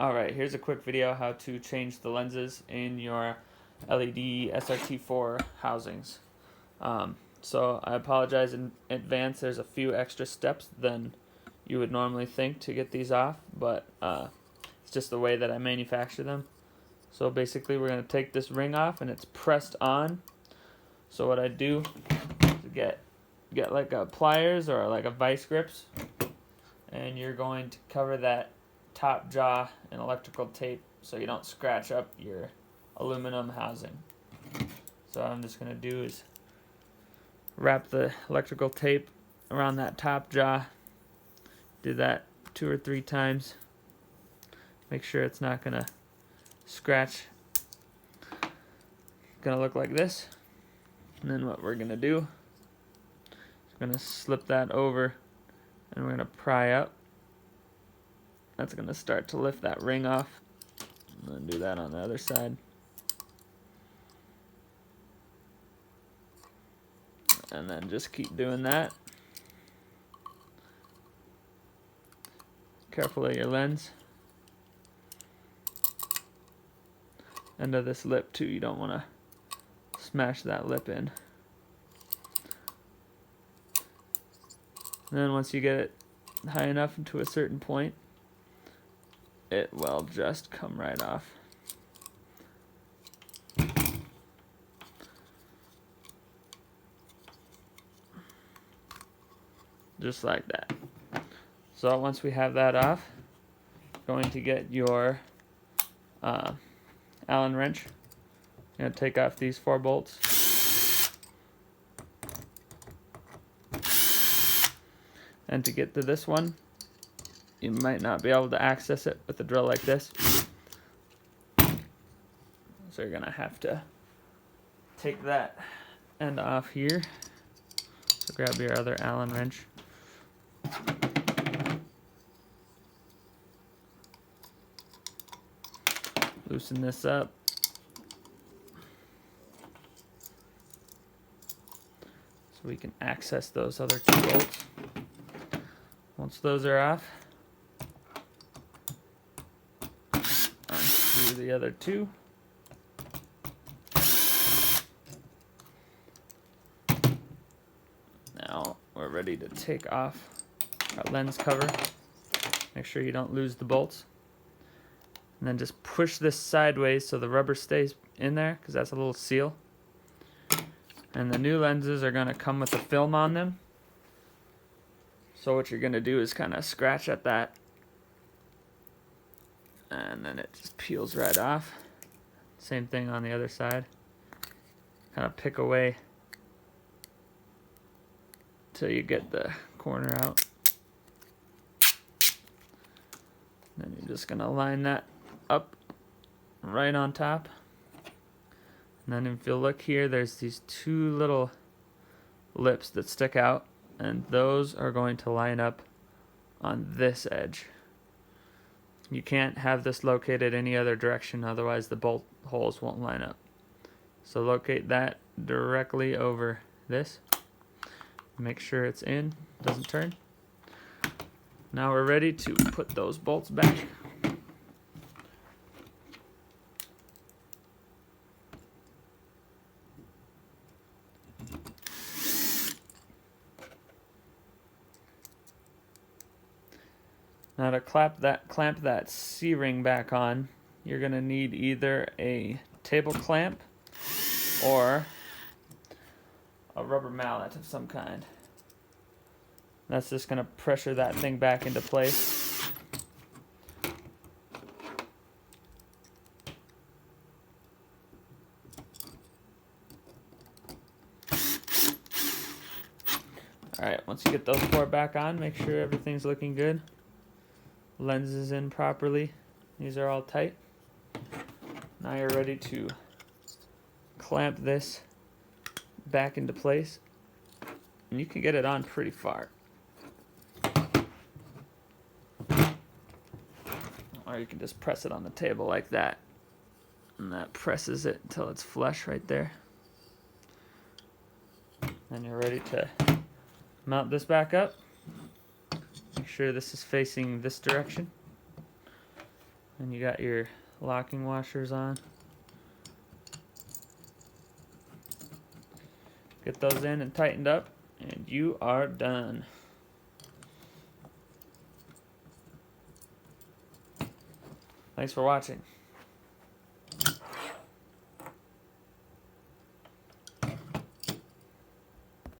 Alright, here's a quick video how to change the lenses in your LED SRT4 housings. So I apologize in advance, there's a few extra steps than you would normally think to get these off, but it's just the way that I manufacture them. So basically we're going to take this ring off and it's pressed on. So what I do is get like a pliers or like a vice grips, and you're going to cover that top jaw in electrical tape so you don't scratch up your aluminum housing. So what I'm just going to do is wrap the electrical tape around that top jaw. Do that 2 or 3 times. Make sure it's not going to scratch. It's going to look like this. And then what we're going to do is going to slip that over and we're going to pry up. That's going to start to lift that ring off. And then do that on the other side. And then just keep doing that. Careful of your lens. End of this lip too, you don't want to smash that lip in. And then once you get it high enough to a certain point, it will just come right off. Just like that. So once we have that off, going to get your Allen wrench. You're going to take off these 4 bolts. And to get to this one, you might not be able to access it with a drill like this. So you're going to have to take that end off here. So grab your other Allen wrench. Loosen this up. So we can access those other 2 bolts. Once those are off, unscrew the other 2. Now we're ready to take off our lens cover. Make sure you don't lose the bolts. And then just push this sideways so the rubber stays in there, because that's a little seal. And the new lenses are going to come with a film on them. So what you're going to do is kind of scratch at that. And then it just peels right off. Same thing on the other side. Kind of pick away till you get the corner out. Then you're just going to line that up right on top. And then if you look here, there's these 2 little lips that stick out, and those are going to line up on this edge. You can't have this located any other direction, otherwise the bolt holes won't line up. So locate that directly over this. Make sure it's in, doesn't turn. Now we're ready to put those bolts back. Now to clamp that C-ring back on, you're going to need either a table clamp or a rubber mallet of some kind. That's just going to pressure that thing back into place. Alright, once you get those 4 back on, make sure everything's looking good. Lens is in properly. These are all tight. Now you're ready to clamp this back into place. And you can get it on pretty far. Or you can just press it on the table like that. And that presses it until it's flush right there. Then you're ready to mount this back up. Make sure this is facing this direction. And you got your locking washers on. Get those in and tightened up, and you are done. Thanks for watching.